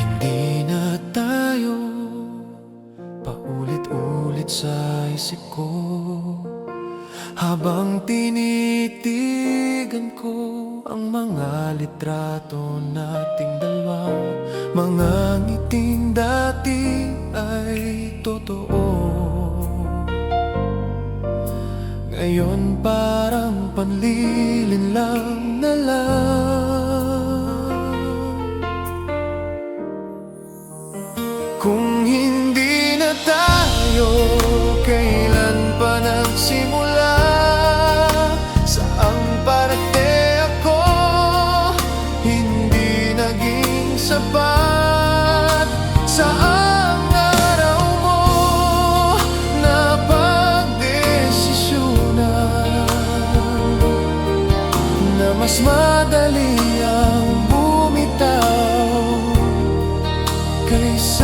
Hindi na tayo paulit-ulit sa isip ko, habang tinitigan ko ang mga litrato nating dalawa. Mga ngiting dati ay totoo, ngayon parang panlilin lang na lang. Kung hindi na tayo kailan pa nagsimula, saang parte ako hindi naging sapat. Saang araw mo napagdesisyunan na mas madali ang bumitaw kaysa